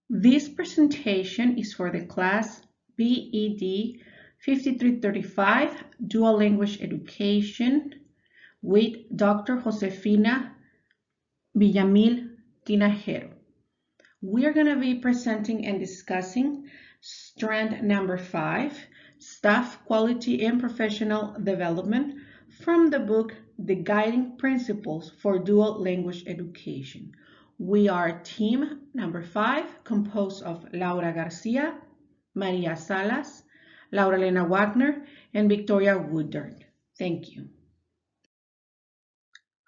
This presentation is for the class BED 5335, Dual Language Education, with Dr. Josefina Villamil Tinajero. We are going to be presenting and discussing Strand number 5, Staff Quality and Professional Development, from the book The Guiding Principles for Dual Language Education. We are team number 5, composed of Laura Garcia, Maria Salas, Laura Elena Wagner, and Victoria Woodard. Thank you.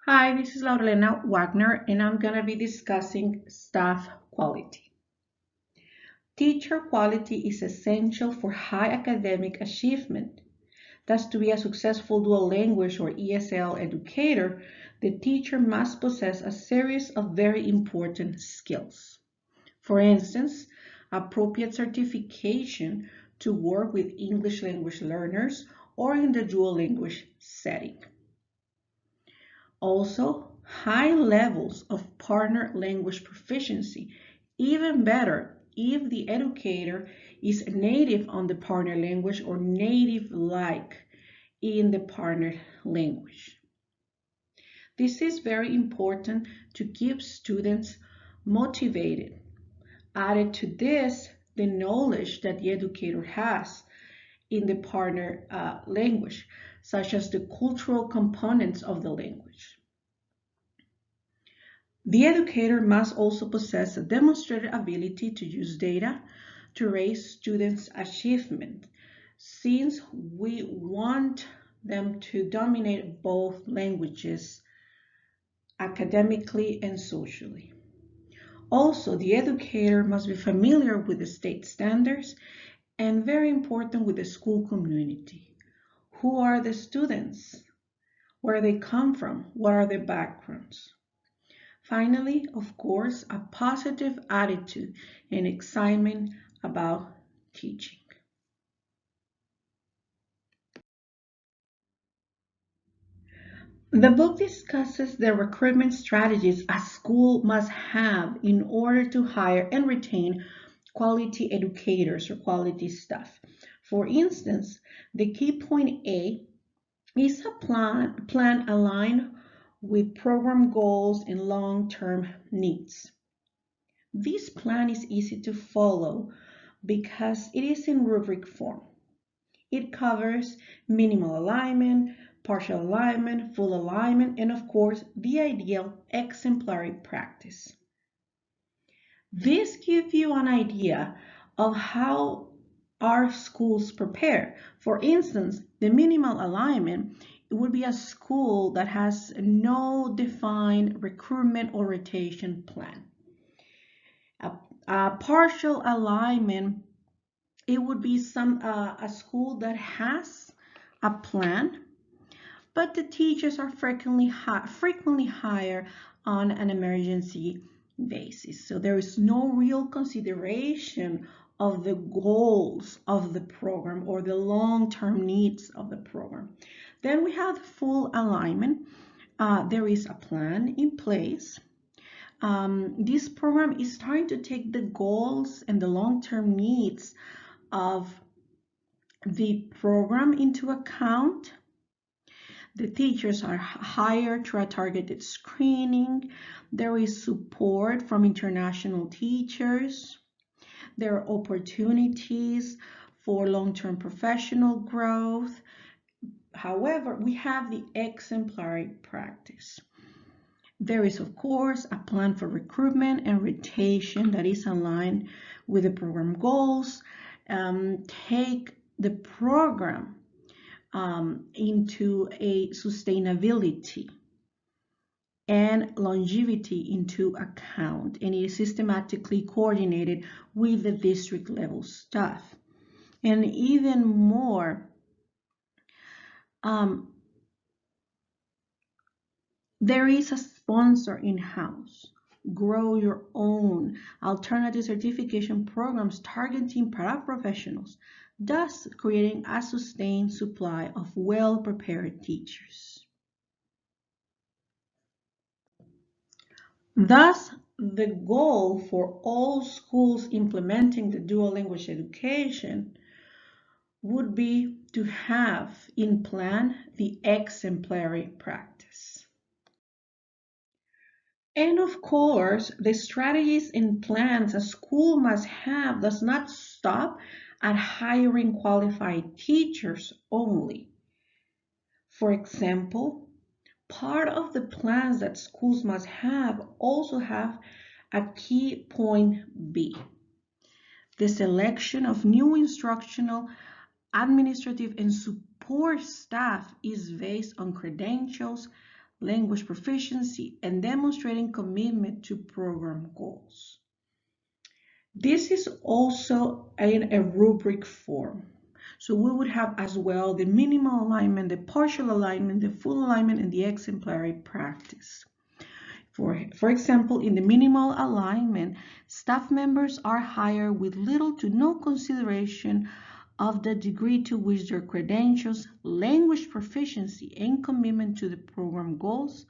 Hi, this is Laura Elena Wagner, and I'm going to be discussing staff quality. Teacher quality is essential for high academic achievement. Thus, to be a successful dual language or ESL educator, the teacher must possess a series of very important skills. For instance, appropriate certification to work with English language learners or in the dual language setting. Also, high levels of partner language proficiency, even better if the educator is native on the partner language or native-like in the partner language. This is very important to keep students motivated. Added to this, the knowledge that the educator has in the partner language, such as the cultural components of the language. The educator must also possess a demonstrated ability to use data to raise students' achievement, since we want them to dominate both languages academically and socially. Also, the educator must be familiar with the state standards and, very important, with the school community. Who are the students? Where they come from? What are their backgrounds? Finally, of course, a positive attitude and excitement about teaching. The book discusses the recruitment strategies a school must have in order to hire and retain quality educators or quality staff. For instance, the key point A is a plan aligned with program goals and long-term needs. This plan is easy to follow because it is in rubric form. It covers minimal alignment, partial alignment, full alignment, and of course, the ideal exemplary practice. This gives you an idea of how our schools prepare. For instance, the minimal alignment, it would be a school that has no defined recruitment or rotation plan. A partial alignment, it would be a school that has a plan, but the teachers are frequently hired on an emergency basis. So there is no real consideration of the goals of the program or the long-term needs of the program. Then we have full alignment. There is a plan in place. This program is trying to take the goals and the long-term needs of the program into account. The teachers are hired through a targeted screening. There is support from international teachers. There are opportunities for long-term professional growth. However, we have the exemplary practice. There is, of course, a plan for recruitment and rotation that is aligned with the program goals. Take the program into a sustainability and longevity into account, and it is systematically coordinated with the district level staff. And even more, there is a sponsor in-house. Grow your own alternative certification programs targeting paraprofessionals, thus creating a sustained supply of well-prepared teachers. Thus, the goal for all schools implementing the dual language education would be to have in plan the exemplary practice. And of course, the strategies and plans a school must have does not stop at hiring qualified teachers only. For example, part of the plans that schools must have also have a key point B, the selection of new instructional, administrative, and support staff is based on credentials, language proficiency, and demonstrating commitment to program goals. This is also in a rubric form. So we would have as well the minimal alignment, the partial alignment, the full alignment, and the exemplary practice. For example, in the minimal alignment, staff members are hired with little to no consideration of the degree to which their credentials, language proficiency, and commitment to the program goals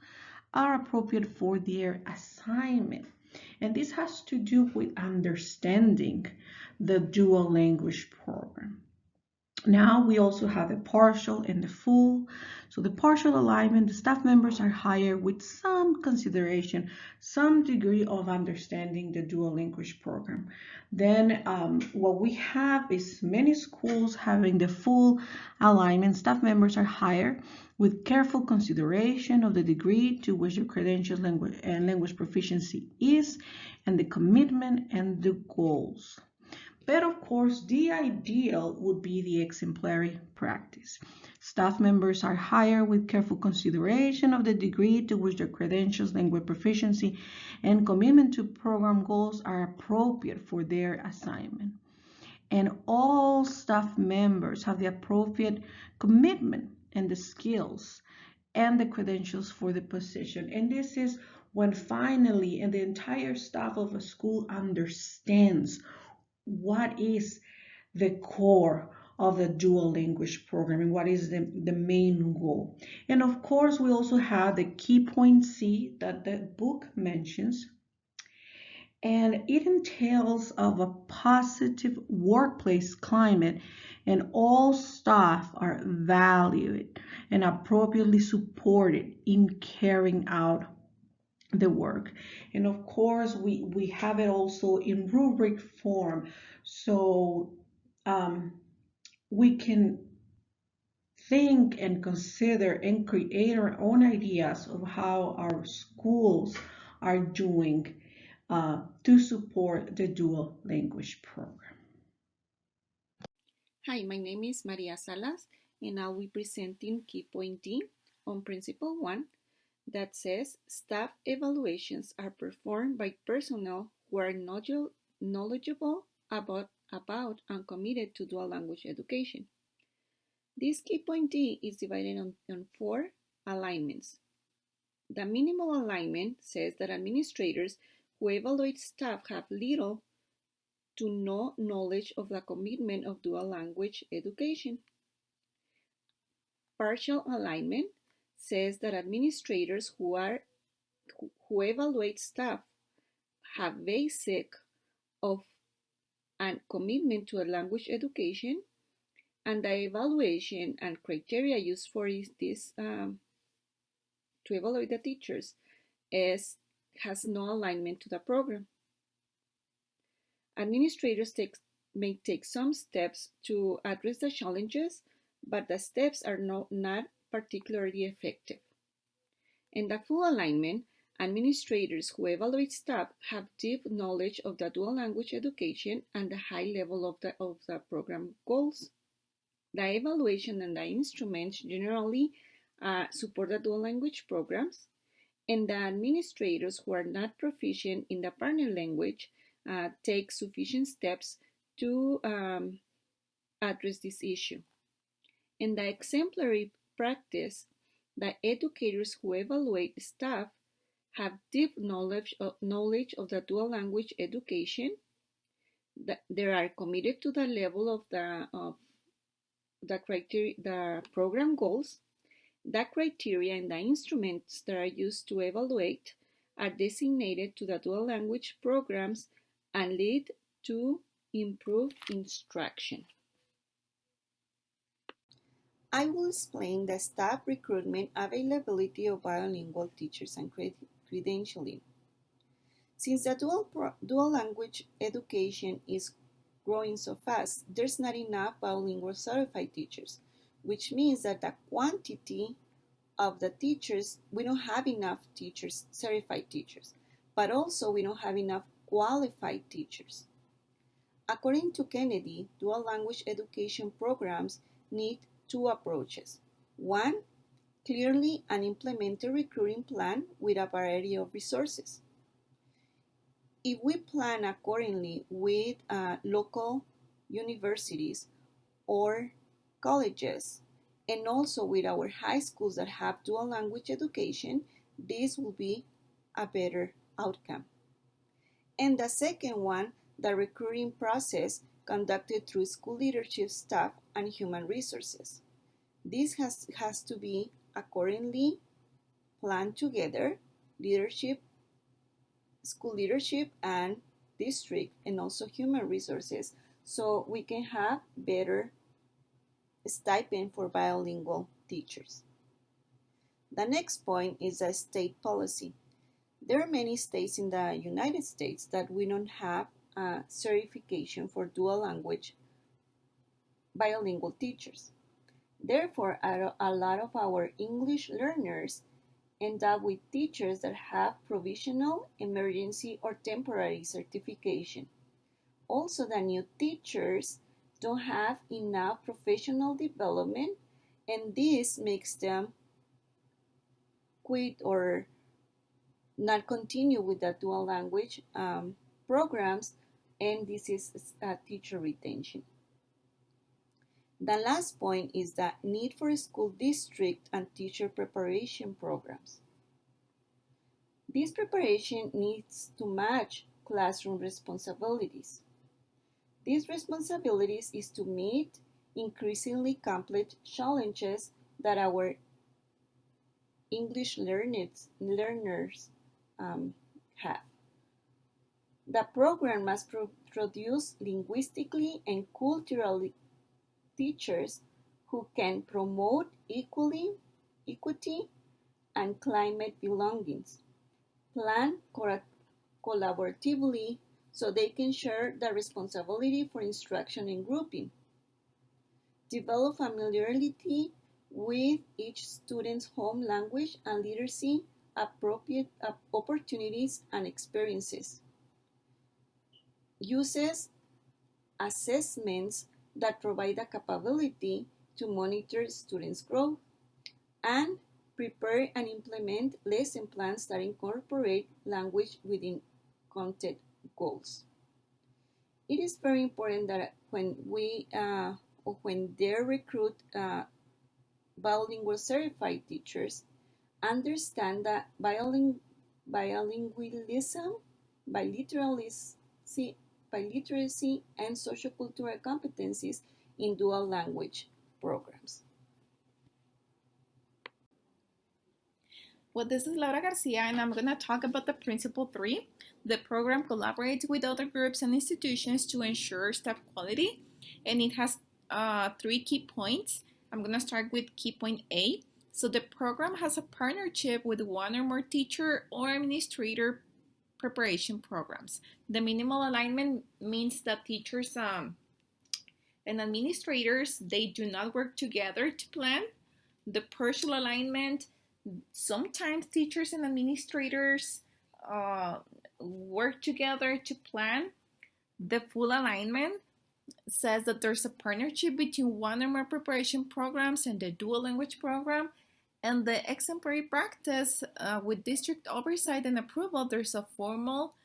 are appropriate for their assignment. And this has to do with understanding the dual language program. Now we also have the partial and the full. So the partial alignment, the staff members are hired with some consideration, some degree of understanding the dual language program. Then what we have is many schools having the full alignment. Staff members are hired with careful consideration of the degree to which your credentials and language proficiency is, and the commitment and the goals. But of course, the ideal would be the exemplary practice. Staff members are hired with careful consideration of the degree to which their credentials, language proficiency, and commitment to program goals are appropriate for their assignment. And all staff members have the appropriate commitment and the skills and the credentials for the position. And this is when finally, and the entire staff of a school understands what is the core of the dual language program and what is the main goal. And of course, we also have the key point C that the book mentions, and it entails of a positive workplace climate, and all staff are valued and appropriately supported in carrying out the work. And of course, we have it also in rubric form, so we can think and consider and create our own ideas of how our schools are doing to support the dual language program. Hi, my name is Maria Salas, and I'll be presenting key point D on Principle 1 that says staff evaluations are performed by personnel who are knowledgeable about and committed to dual language education. This key point D is divided on 4 alignments. The minimal alignment says that administrators who evaluate staff have little to no knowledge of the commitment of dual language education. Partial alignment says that administrators who evaluate staff have basic of and commitment to a language education, and the evaluation and criteria used for this to evaluate the teachers has no alignment to the program. Administrators may take some steps to address the challenges, but the steps are not particularly effective. In the full alignment, administrators who evaluate staff have deep knowledge of the dual language education and the high level of the program goals. The evaluation and the instruments generally support the dual language programs, and the administrators who are not proficient in the partner language take sufficient steps to address this issue. In the exemplary practice, the educators who evaluate staff have deep knowledge of the dual language education. They are committed to the level of the criteria, the program goals. The criteria and the instruments that are used to evaluate are designated to the dual language programs and lead to improved instruction. I will explain the staff recruitment, availability of bilingual teachers, and credentialing. Since the dual language education is growing so fast, there's not enough bilingual certified teachers, which means that the quantity of the teachers, we don't have enough teachers, certified teachers, but also we don't have enough qualified teachers. According to Kennedy, dual language education programs need two approaches. One, clearly and implemented recruiting plan with a variety of resources. If we plan accordingly with local universities or colleges, and also with our high schools that have dual language education, this will be a better outcome. And the second one, the recruiting process conducted through school leadership staff and human resources. This has to be accordingly planned together, leadership, school leadership and district, and also human resources, so we can have better stipend for bilingual teachers. The next point is a state policy. There are many states in the United States that we don't have a certification for dual language bilingual teachers. Therefore, a lot of our English learners end up with teachers that have provisional, emergency, or temporary certification. Also, the new teachers don't have enough professional development, and this makes them quit or not continue with the dual language programs, and this is teacher retention. The last point is the need for school district and teacher preparation programs. This preparation needs to match classroom responsibilities. These responsibilities is to meet increasingly complex challenges that our English learners have. The program must produce linguistically and culturally teachers who can promote equity, and climate belongings, plan collaboratively so they can share the responsibility for instruction and grouping, develop familiarity with each student's home language and literacy appropriate opportunities and experiences, uses assessments that provide the capability to monitor students' growth, and prepare and implement lesson plans that incorporate language within content goals. It is very important that when they recruit bilingual certified teachers, understand that bilingualism, biliteracy, and sociocultural competencies in dual language programs. Well, this is Laura Garcia, and I'm going to talk about the Principle 3. The program collaborates with other groups and institutions to ensure staff quality, and it has 3 key points. I'm going to start with key point A. So the program has a partnership with one or more teacher or administrator preparation programs. The minimal alignment means that teachers and administrators, they do not work together to plan. The partial alignment, sometimes teachers and administrators work together to plan. The full alignment says that there's a partnership between one or more preparation programs and the dual language program. And the exemplary practice with district oversight and approval, there's a formal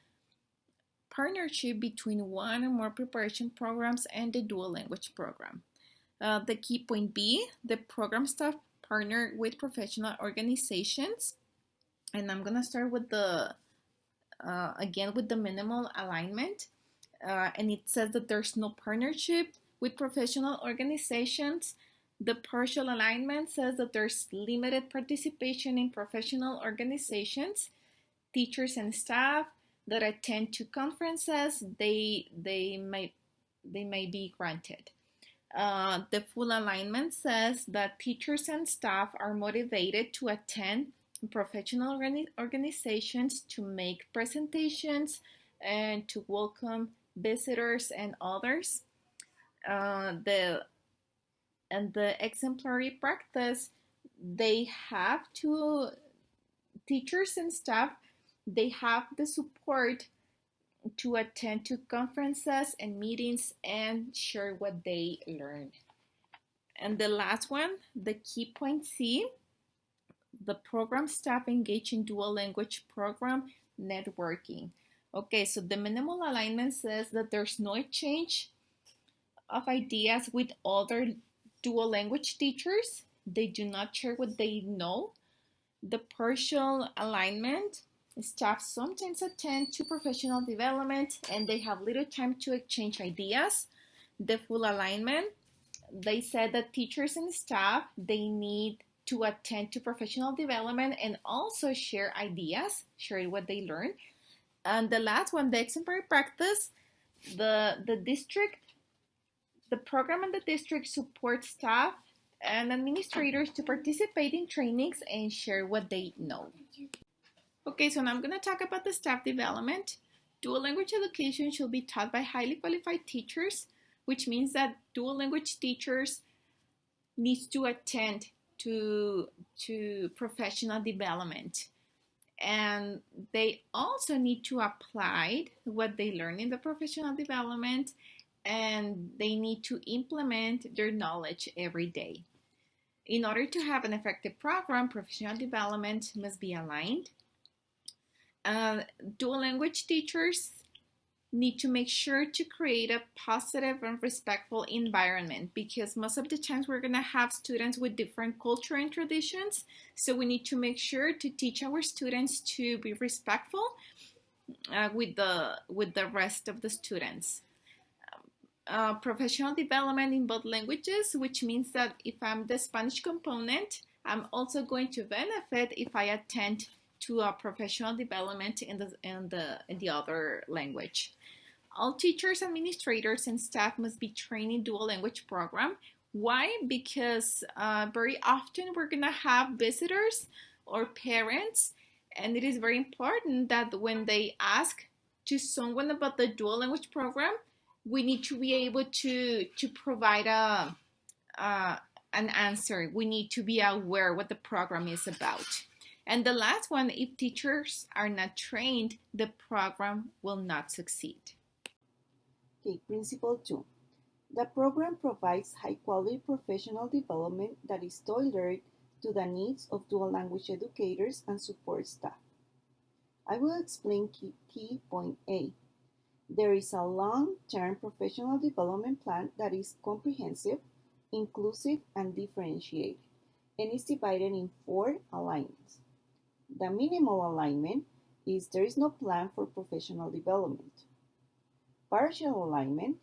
partnership between one or more preparation programs and the dual language program. The key point B, the program staff partner with professional organizations. And I'm going to start with the, again, with the minimal alignment. And it says that there's no partnership with professional organizations. The partial alignment says that there's limited participation in professional organizations. teachers and staff that attend to conferences, they may be granted. The full alignment says that teachers and staff are motivated to attend professional organizations, to make presentations, and to welcome visitors and others. The exemplary practice, they have to, teachers and staff, they have the support to attend to conferences and meetings and share what they learned. And the last one, the key point C, the program staff engage in dual language program networking. Okay, so the minimal alignment says that there's no exchange of ideas with other dual language teachers. They do not share what they know. The partial alignment, staff sometimes attend to professional development and they have little time to exchange ideas. The full alignment, they said that teachers and staff, they need to attend to professional development and also share ideas, share what they learn. And the last one, the exemplary practice, the district, the program and the district support staff and administrators to participate in trainings and share what they know. Okay, so now I'm going to talk about the staff development. Dual language education should be taught by highly qualified teachers, which means that dual language teachers need to attend to professional development. And they also need to apply what they learn in the professional development, and they need to implement their knowledge every day. In order to have an effective program, professional development must be aligned. Dual language teachers need to make sure to create a positive and respectful environment, because most of the times we're going to have students with different culture and traditions. So we need to make sure to teach our students to be respectful with the rest of the students. Professional development in both languages, which means that if I'm the Spanish component, I'm also going to benefit if I attend to a professional development in the other language. All teachers, administrators, and staff must be trained in dual language program. Why? Because very often we're gonna have visitors or parents, and it is very important that when they ask to someone about the dual language program, we need to be able to provide an answer. We need to be aware what the program is about. And the last one, if teachers are not trained, the program will not succeed. Okay, Principle 2. The program provides high-quality professional development that is tailored to the needs of dual language educators and support staff. I will explain key point A. There is a long-term professional development plan that is comprehensive, inclusive, and differentiated, and is divided in 4 alignments. The minimal alignment is there is no plan for professional development. Partial alignment,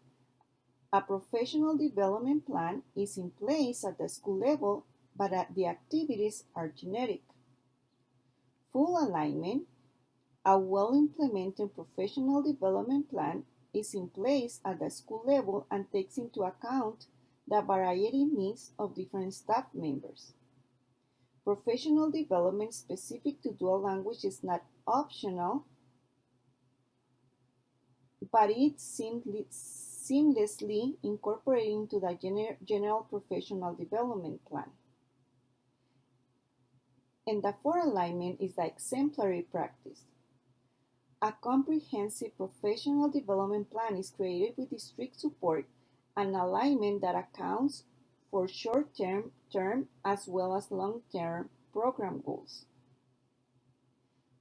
a professional development plan is in place at the school level, but the activities are generic. Full alignment, a well-implemented professional development plan is in place at the school level and takes into account the variety needs of different staff members. Professional development specific to dual language is not optional, but it's seamlessly incorporated into the general professional development plan. And the fourth alignment is the exemplary practice. A comprehensive professional development plan is created with district support and alignment that accounts for short-term as well as long-term program goals.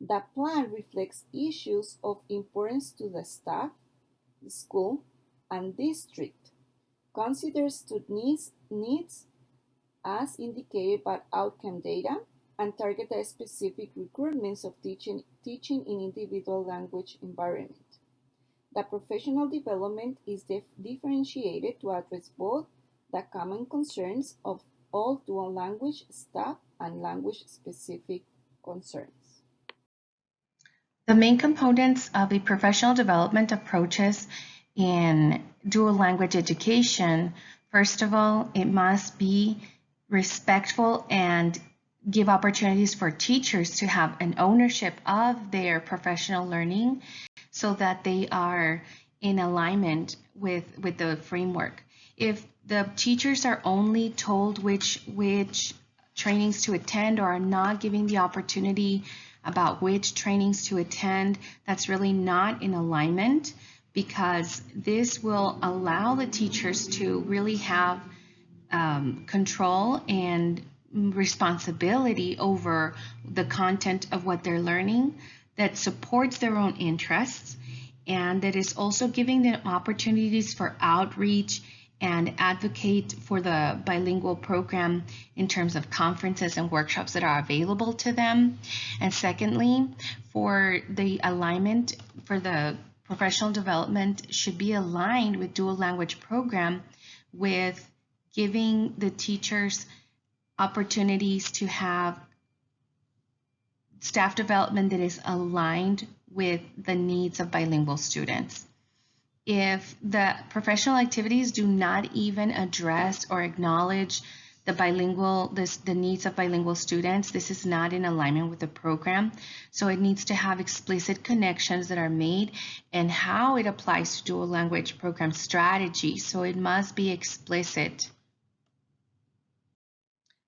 The plan reflects issues of importance to the staff, the school, and district, considers student needs as indicated by outcome data, and target the specific requirements of teaching in individual language environment. The professional development is differentiated to address both the common concerns of all dual language staff and language-specific concerns. The main components of the professional development approaches in dual language education, first of all, it must be respectful and give opportunities for teachers to have an ownership of their professional learning so that they are in alignment with the framework. If the teachers are only told which trainings to attend, or are not giving the opportunity about which trainings to attend, that's really not in alignment, because this will allow the teachers to really have control and responsibility over the content of what they're learning, that supports their own interests, and that is also giving them opportunities for outreach and advocate for the bilingual program in terms of conferences and workshops that are available to them. And secondly, for the alignment for the professional development should be aligned with dual language program, with giving the teachers opportunities to have staff development that is aligned with the needs of bilingual students. If the professional activities do not even address or acknowledge the needs of bilingual students, this is not in alignment with the program. So it needs to have explicit connections that are made and how it applies to dual language program strategy. So it must be explicit.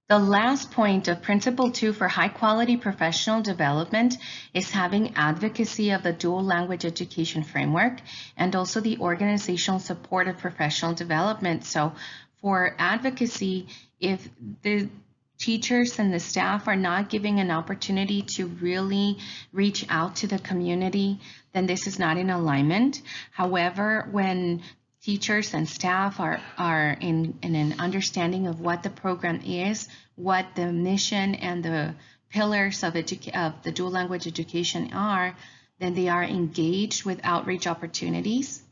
The last point of Principle 2 for high quality professional development is having advocacy of the dual language education framework and also the organizational support of professional development. So for advocacy, if the teachers and the staff are not giving an opportunity to really reach out to the community, then this is not in alignment. However, when teachers and staff are in an understanding of what the program is, what the mission and the pillars of the dual language education are, then they are engaged with outreach opportunities.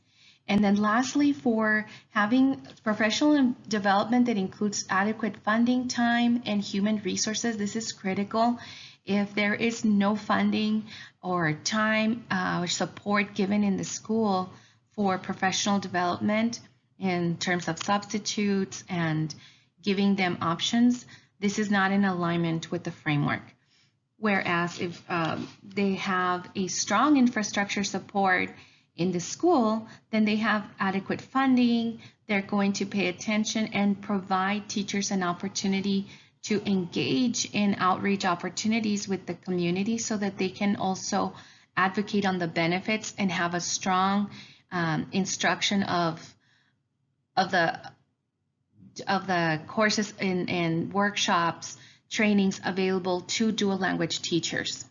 And then lastly, for having professional development that includes adequate funding, time, and human resources, this is critical. If there is no funding or time or support given in the school for professional development in terms of substitutes and giving them options, this is not in alignment with the framework. Whereas if they have a strong infrastructure support in the school, then they have adequate funding, they're going to pay attention and provide teachers an opportunity to engage in outreach opportunities with the community so that they can also advocate on the benefits and have a strong instruction of the courses and workshops, trainings available to dual language teachers.